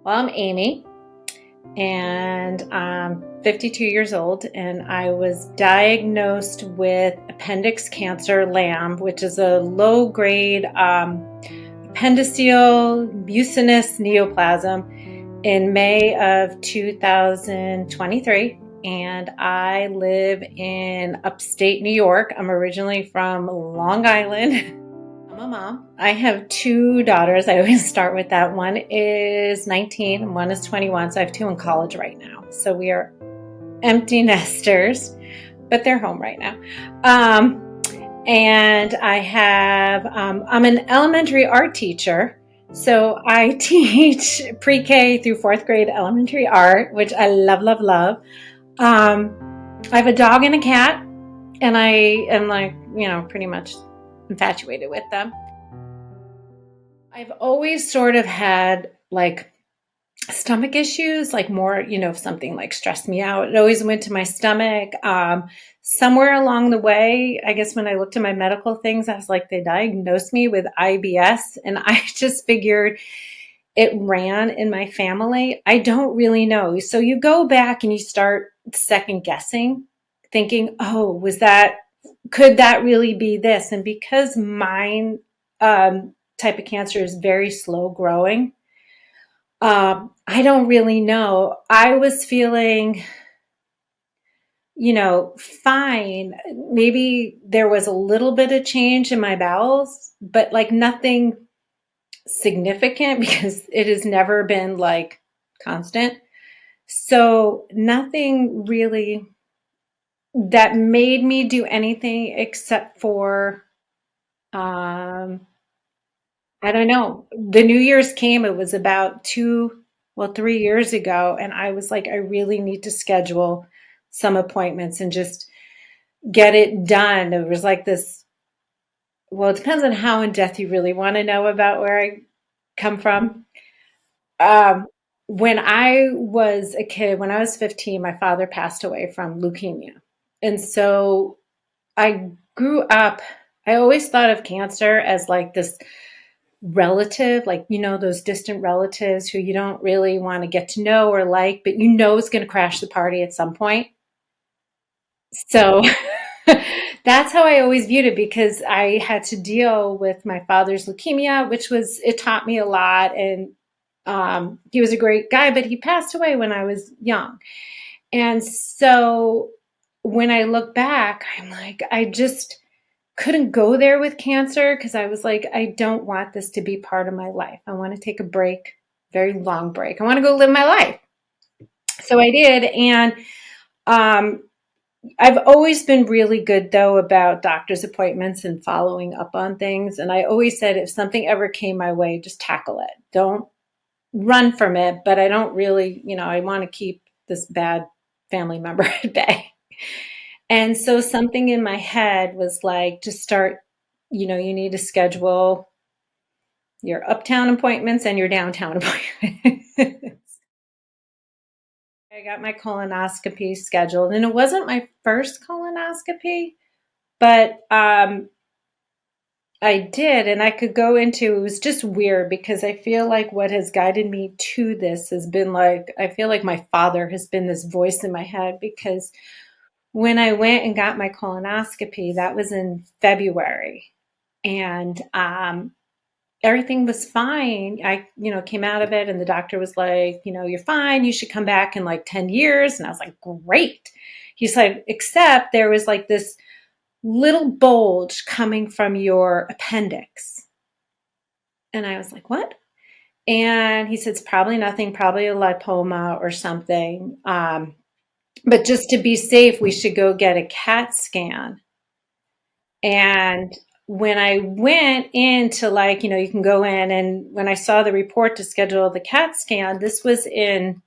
Well, I'm Amy, and I'm 52 years old, and I was diagnosed with appendix cancer, LAM, which is a low-grade appendiceal mucinous neoplasm in May of 2023, and I live in upstate New York. I'm originally from Long Island. I'm a mom. I have two daughters. I always start with that. One is 19 and one is 21. So I have two in college right now. So we are empty nesters, but they're home right now. And I'm an elementary art teacher. So I teach pre-K through fourth grade elementary art, which I love, love, love. I have a dog and a cat, and I am pretty much infatuated with them. I've always sort of had stomach issues, more, if something stressed me out, it always went to my stomach. Somewhere along the way, I guess when I looked at my medical things, I was like, they diagnosed me with IBS, and I just figured it ran in my family. I don't really know. So you go back and you start second guessing, thinking, oh, could that really be this? And because mine type of cancer is very slow growing, I don't really know. I was feeling, fine. Maybe there was a little bit of change in my bowels, but nothing significant because it has never been constant. So nothing really that made me do anything except for, I don't know. The New Year's came, it was about 3 years ago. And I was like, I really need to schedule some appointments and just get it done. It was like this, well, it depends on how in depth you really want to know about where I come from. Um, when I was a kid, when I was 15, my father passed away from leukemia. And so I grew up, I always thought of cancer as this relative, those distant relatives who you don't really want to get to know or but is going to crash the party at some point. So that's how I always viewed it, because I had to deal with my father's leukemia, it taught me a lot. And he was a great guy, but he passed away when I was young. And so when I look back, I'm like, I just couldn't go there with cancer, because I was like, I don't want this to be part of my life. I want to take a break, very long break. I want to go live my life. So I did. And I've always been really good, though, about doctor's appointments and following up on things. And I always said, if something ever came my way, just tackle it. Don't run from it. But I don't really, I want to keep this bad family member at bay. And so something in my head was like, just start, you need to schedule your uptown appointments and your downtown appointments. I got my colonoscopy scheduled, and it wasn't my first colonoscopy, but I did, and I could go into, it was just weird, because I feel like what has guided me to this has been I feel like my father has been this voice in my head, because when I went and got my colonoscopy, that was in February, and everything was fine. I, came out of it, and the doctor was like, you're fine. You should come back in 10 years. And I was like, great. He said, except there was this little bulge coming from your appendix. And I was like, what? And he said, it's probably nothing, probably a lipoma or something. But just to be safe, we should go get a CAT scan. And when I went into you can go in, and when I saw the report to schedule the CAT scan, this was in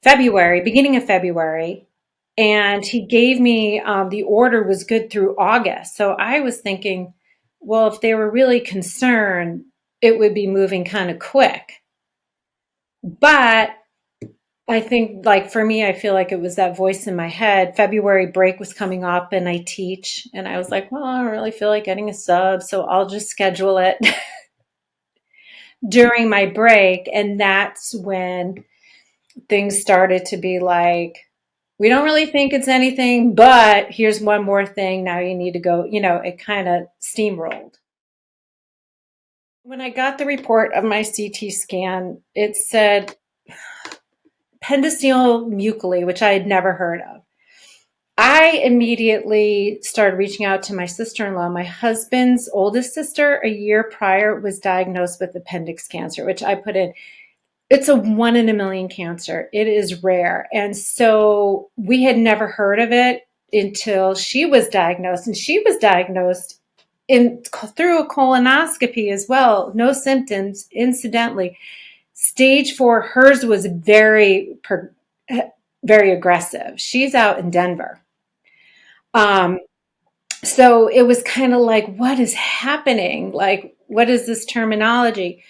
February, beginning of February. And he gave me, the order was good through August. So I was thinking, well, if they were really concerned, it would be moving kind of quick. But I think for me, I feel like it was that voice in my head. February break was coming up, and I teach, and I was like, well, I don't really feel like getting a sub, so I'll just schedule it. during my break. And that's when things started to be like, we don't really think it's anything, but here's one more thing. Now you need to go, it kind of steamrolled. When I got the report of my CT scan, it said appendiceal mucoli, which I had never heard of. I immediately started reaching out to my sister-in-law. My husband's oldest sister, a year prior, was diagnosed with appendix cancer, which I put in. It's a 1 in a million cancer. It is rare. And so we had never heard of it until she was diagnosed. And she was diagnosed through a colonoscopy as well. No symptoms, incidentally. Stage 4, hers was very aggressive. She's out in Denver. Um, so it was kind of like, what is happening? Like, what is this terminology?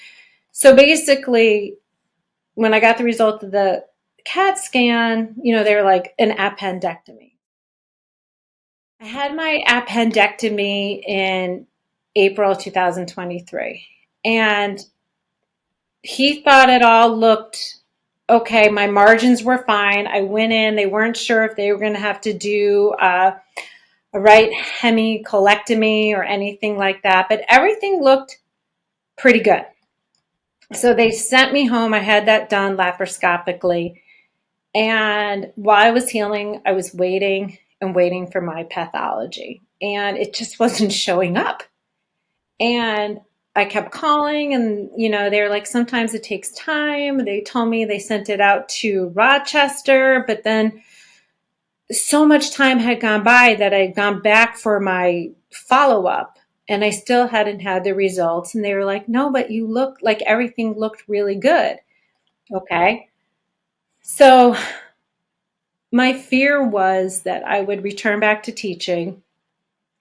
So basically, when I got the result of the CAT scan, they were like an appendectomy. I had my appendectomy in April 2023. And he thought it all looked okay. My margins were fine. I went in, they weren't sure if they were going to have to do a right hemicolectomy or anything like that, but everything looked pretty good. So they sent me home. I had that done laparoscopically. And while I was healing, I was waiting and waiting for my pathology. And it just wasn't showing up. And I kept calling, and they were like, sometimes it takes time. They told me they sent it out to Rochester, but then so much time had gone by that I'd gone back for my follow-up, and I still hadn't had the results. And they were like, no, but you look like everything looked really good. Okay. So my fear was that I would return back to teaching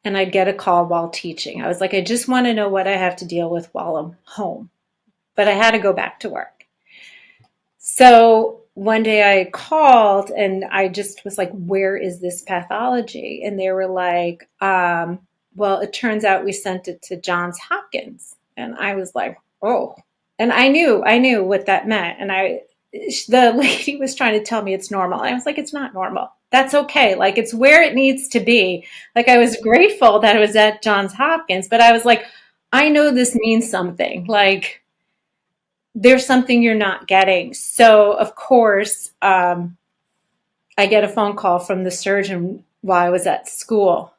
and I'd get a call while teaching. I was like, I just want to know what I have to deal with while I'm home. But I had to go back to work. So one day I called and I just was like, where is this pathology? And they were like, well, it turns out we sent it to Johns Hopkins. And I was like, oh. And I knew what that meant. And the lady was trying to tell me it's normal. I was like, it's not normal. That's okay. Like, it's where it needs to be. Like, I was grateful that it was at Johns Hopkins, but I was like, I know this means something. Like, there's something you're not getting. So, of course, I get a phone call from the surgeon while I was at school.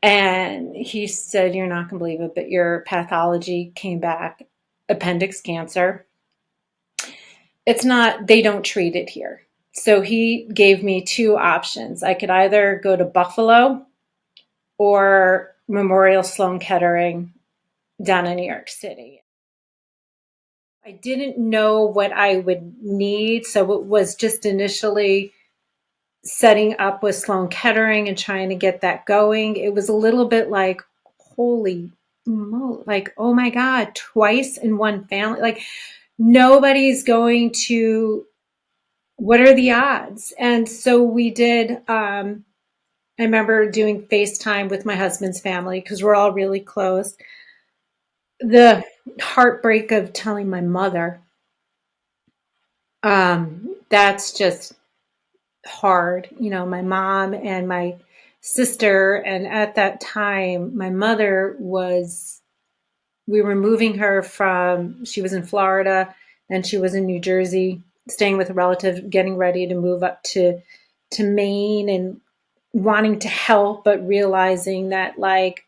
And he said, you're not going to believe it, but your pathology came back appendix cancer. It's not, they don't treat it here. So he gave me two options. I could either go to Buffalo or Memorial Sloan Kettering down in New York City. I didn't know what I would need. So it was just initially setting up with Sloan Kettering and trying to get that going. It was a little bit like, holy moly, like, oh my God, twice in one family. Like, nobody's going to, what are the odds? And so we did, I remember doing FaceTime with my husband's family because we're all really close. The heartbreak of telling my mother, that's just hard. My mom and my sister, and at that time, my mother we were moving her she was in Florida and she was in New Jersey, staying with a relative, getting ready to move up to Maine and wanting to help, but realizing that like,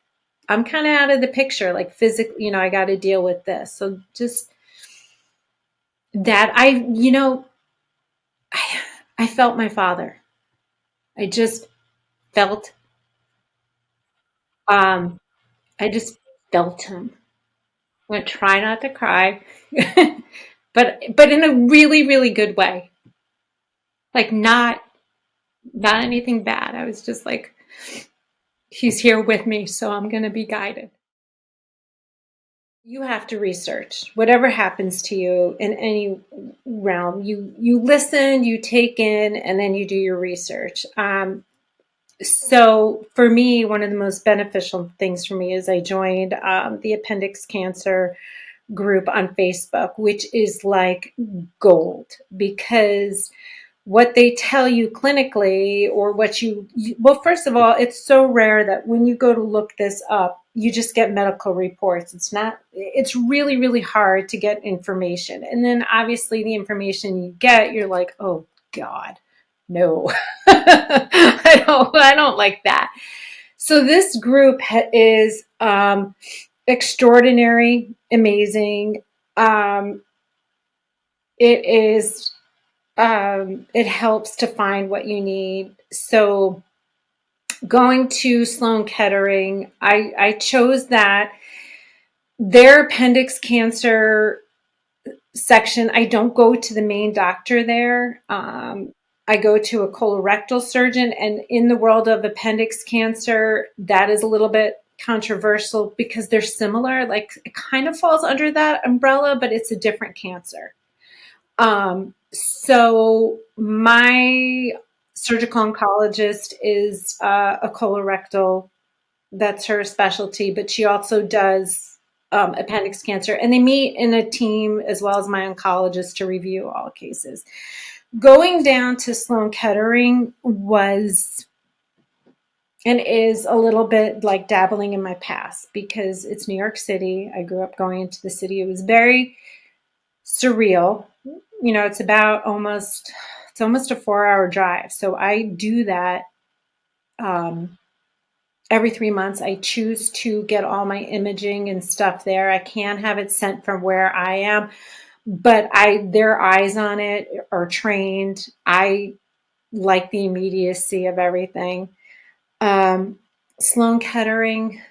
I'm kind of out of the picture, like physically, I got to deal with this. So just that I felt my father. I just felt, um, I just felt him. I'm going to try not to cry, but in a really, really good way. Like not anything bad. I was just like, he's here with me, so I'm going to be guided. You have to research whatever happens to you in any realm. You listen, you take in, and then you do your research. So for me, one of the most beneficial things for me is I joined the appendix cancer group on Facebook, which is like gold, because what they tell you clinically, or what well, first of all, it's so rare that when you go to look this up, you just get medical reports. It's really, really hard to get information. And then obviously the information you get, you're like, oh God, no, I don't like that. So this group is extraordinary, amazing. Um, it is it helps to find what you need. So going to Sloan Kettering, I chose that. Their appendix cancer section, I don't go to the main doctor there. I go to a colorectal surgeon, and in the world of appendix cancer, that is a little bit controversial because they're similar. Like, it kind of falls under that umbrella, but it's a different cancer. So my surgical oncologist is a colorectal. That's her specialty, but she also does appendix cancer, and they meet in a team as well as my oncologist to review all cases. Going down to Sloan Kettering was and is a little bit like dabbling in my past, because it's New York City. I grew up going into the city. It was very surreal. You know, it's almost a 4-hour drive. So I do that every 3 months. I choose to get all my imaging and stuff there. I can have it sent from where I am, but their eyes on it are trained. I like the immediacy of everything. Sloan Kettering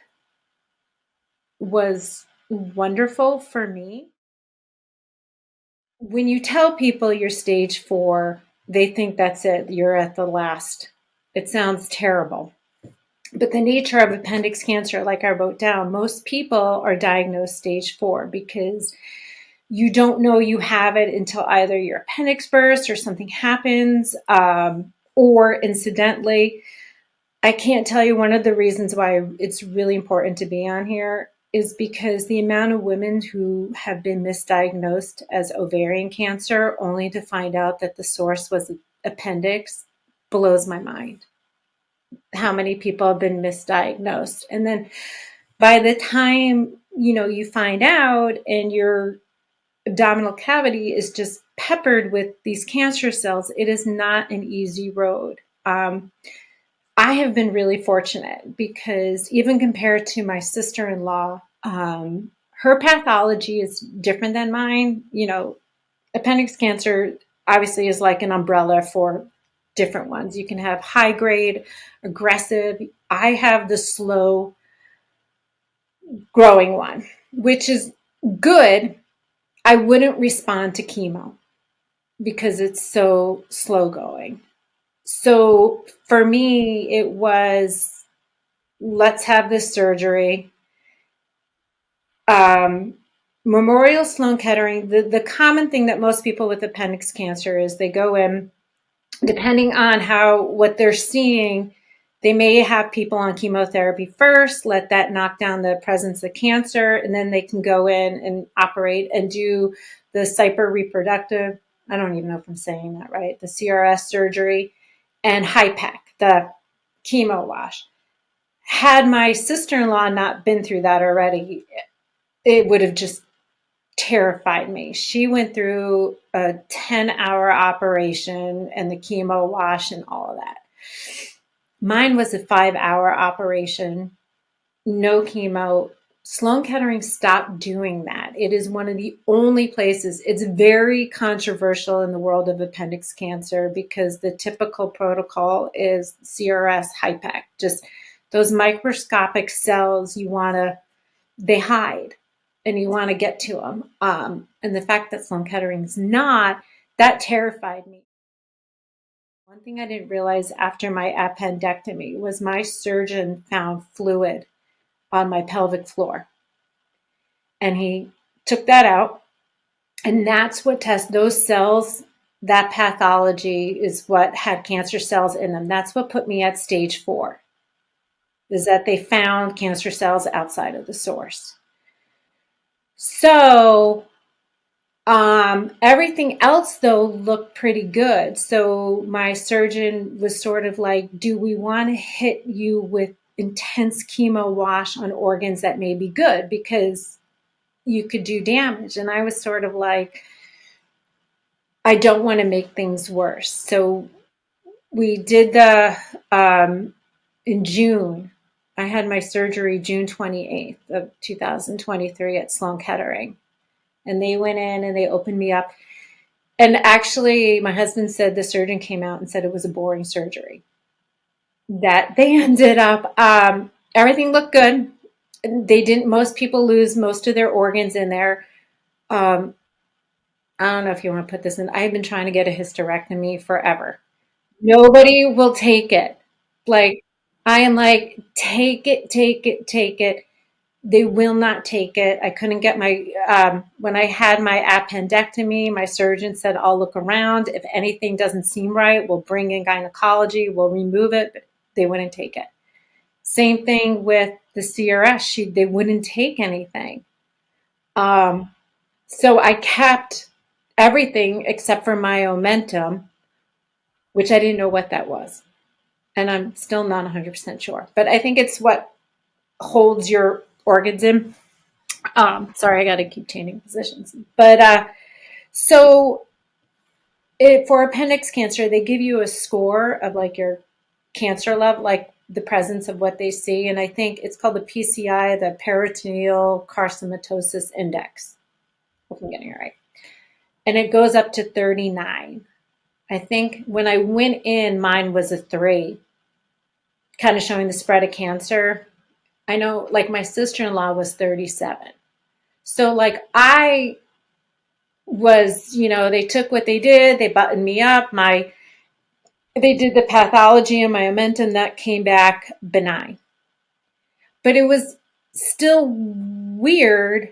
was wonderful for me. When you tell people you're stage 4, they think that's it. You're at the last. It sounds terrible. But the nature of appendix cancer, like I wrote down, most people are diagnosed stage 4 because you don't know you have it until either your appendix bursts or something happens, or incidentally. I can't tell you, one of the reasons why it's really important to be on here is because the amount of women who have been misdiagnosed as ovarian cancer only to find out that the source was appendix blows my mind. How many people have been misdiagnosed? And then by the time, you find out, and your abdominal cavity is just peppered with these cancer cells, it is not an easy road. I have been really fortunate because even compared to my sister-in-law, her pathology is different than mine. Appendix cancer obviously is like an umbrella for different ones. You can have high grade, aggressive. I have the slow growing one, which is good. I wouldn't respond to chemo because it's so slow going. So for me, it was, let's have this surgery. Memorial Sloan Kettering, the common thing that most people with appendix cancer is they go in, depending on what they're seeing, they may have people on chemotherapy first, let that knock down the presence of cancer, and then they can go in and operate and do the cyber-reproductive, I don't even know if I'm saying that right, the CRS surgery, and HIPEC, the chemo wash. Had my sister-in-law not been through that already, it would have just terrified me. She went through a 10-hour operation and the chemo wash and all of that. Mine was a 5-hour operation, no chemo. Sloan Kettering stopped doing that. It is one of the only places. It's very controversial in the world of appendix cancer because the typical protocol is CRS HIPEC. Just those microscopic cells, they hide and you want to get to them. And the fact that Sloan Kettering's not, that terrified me. One thing I didn't realize after my appendectomy was my surgeon found fluid on my pelvic floor. And he took that out. And that's what tests those cells. That pathology is what had cancer cells in them. That's what put me at stage 4, is that they found cancer cells outside of the source. So everything else though looked pretty good. So my surgeon was sort of like, do we want to hit you with intense chemo wash on organs that may be good because you could do damage? And I was sort of like, I don't want to make things worse. So we did the in June. I had my surgery June 28th of 2023 at Sloan Kettering. And they went in and they opened me up. And actually, my husband said the surgeon came out and said it was a boring surgery. That they ended up, everything looked good. They didn't, most people lose most of their organs in there. Um, I don't know if you want to put this in. I've been trying to get a hysterectomy forever. Nobody will take it. Like, I am like, take it, take it, take it. They will not take it. I couldn't get my, when I had my appendectomy, my surgeon said, I'll look around. If anything doesn't seem right, we'll bring in gynecology, we'll remove it. But they wouldn't take it. Same thing with the CRS. They wouldn't take anything. Um, so I kept everything except for my omentum, which I didn't know what that was. And I'm still not 100% sure. But I think it's what holds your organs in. Sorry, I got to keep changing positions. But so for appendix cancer, they give you a score of like your cancer level, like the presence of what they see. And I think it's called the PCI, the peritoneal carcinomatosis index. If I'm getting it right. And it goes up to 39. I think when I went in, mine was a 3, kind of showing the spread of cancer. I know like my sister-in-law was 37. So like I was, they took what they did, they buttoned me up. They did the pathology and my omentum that came back benign. But it was still weird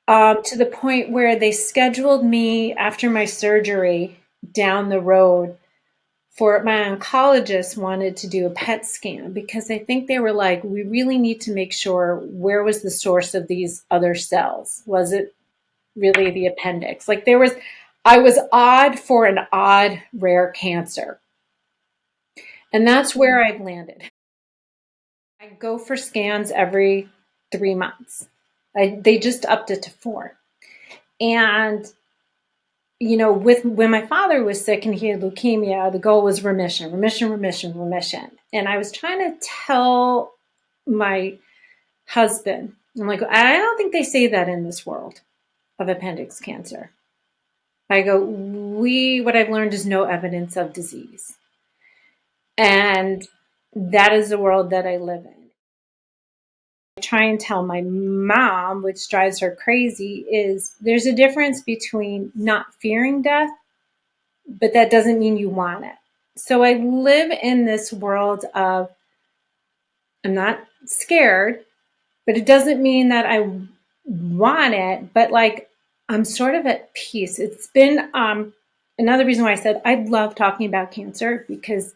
to the point where they scheduled me after my surgery down the road for my oncologist wanted to do a PET scan because I think they were like, we really need to make sure where was the source of these other cells? Was it really the appendix? Like I was odd for an odd rare cancer. And that's where I've landed. I go for scans every 3 months. They just upped it to 4. And with when my father was sick and he had leukemia, the goal was remission, remission, remission, remission. And I was trying to tell my husband, I'm like, I don't think they say that in this world of appendix cancer. I go, what I've learned is no evidence of disease. And that is the world that I live in. I try and tell my mom, which drives her crazy, is there's a difference between not fearing death, but that doesn't mean you want it. So I live in this world of I'm not scared, but it doesn't mean that I want it, but like I'm sort of at peace. It's been another reason why I said I love talking about cancer because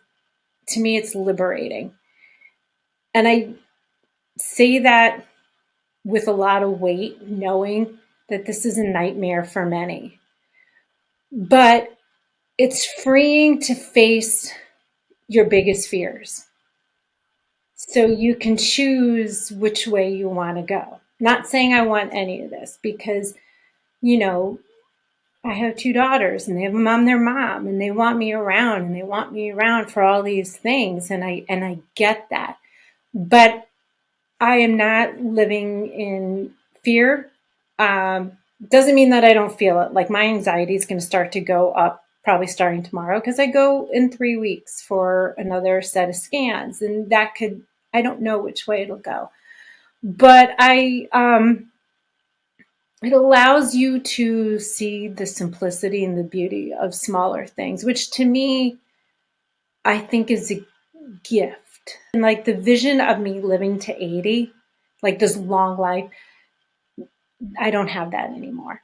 to me it's liberating. And I say that with a lot of weight, knowing that this is a nightmare for many. But it's freeing to face your biggest fears. So you can choose which way you want to go. Not saying I want any of this because, you know, I have 2 daughters and they have a mom, their mom, and they want me around and they want me around for all these things. And I get that. But I am not living in fear. Doesn't mean that I don't feel it. Like my anxiety is going to start to go up probably starting tomorrow because I go in 3 weeks for another set of scans, and I don't know which way it'll go, but it allows you to see the simplicity and the beauty of smaller things, which to me, I think is a gift. And like the vision of me living to 80, like this long life, I don't have that anymore.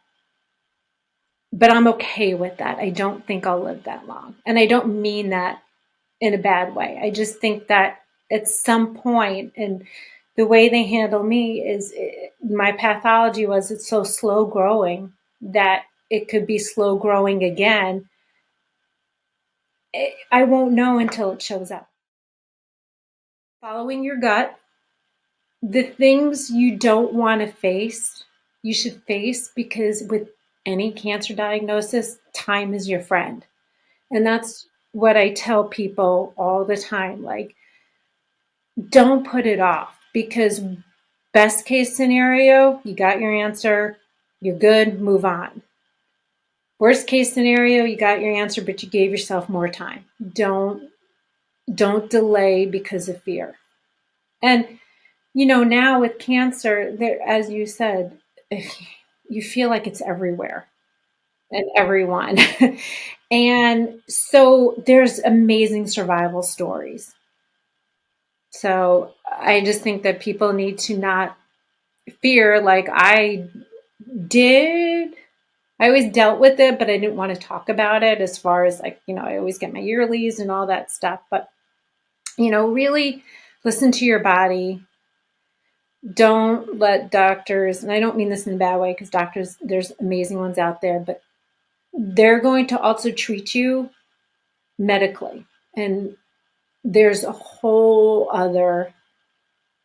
But I'm okay with that. I don't think I'll live that long. And I don't mean that in a bad way. I just think that at some point, and the way they handle me is my pathology was it's so slow growing that it could be slow growing again. I won't know until it shows up. Following your gut, the things you don't want to face, you should face, because with any cancer diagnosis, time is your friend. And that's what I tell people all the time. Like, don't put it off, because best case scenario, you got your answer, you're good, move on. Worst case scenario, you got your answer, but you gave yourself more time. Don't delay because of fear. And now with cancer, there, as you said, you feel like it's everywhere and everyone. And so there's amazing survival stories. So I just think that people need to not fear, like I did. I always dealt with it, but I didn't want to talk about it, as far as like, I always get my yearlies and all that stuff. But, really listen to your body. Don't let doctors, and I don't mean this in a bad way, because doctors, there's amazing ones out there, but they're going to also treat you medically. And there's a whole other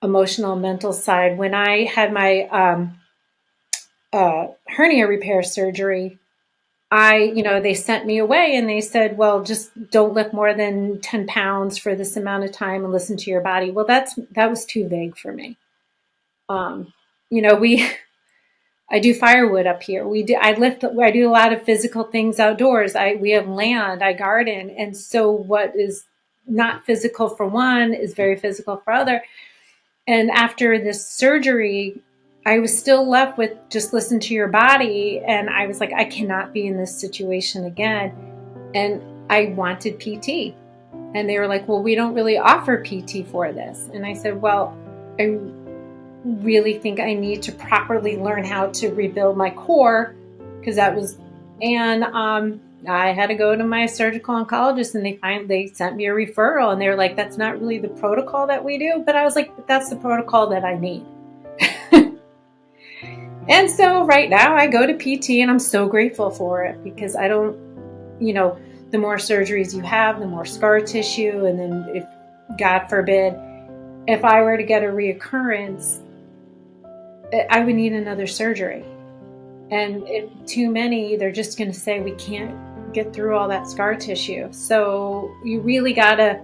emotional, mental side. When I had my hernia repair surgery, they sent me away and they said, well, just don't lift more than 10 pounds for this amount of time and listen to your body. Well, that was too vague for me. Um, you know, we, I do firewood up here. I do a lot of physical things outdoors. We have land, I garden. And so what is not physical for one is very physical for other. And after this surgery, I was still left with just listen to your body. And I was like, I cannot be in this situation again. And I wanted PT. And they were like, well, we don't really offer PT for this. And I said, well, I really think I need to properly learn how to rebuild my core, because I had to go to my surgical oncologist, and they sent me a referral, and they were like, that's not really the protocol that we do. But I was like, but that's the protocol that I need. And so right now I go to PT, and I'm so grateful for it, because I don't, the more surgeries you have, the more scar tissue. And then if, God forbid, if I were to get a reoccurrence, I would need another surgery. And if too many, they're just going to say, we can't get through all that scar tissue. So you really got to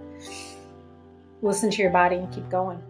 listen to your body and keep going.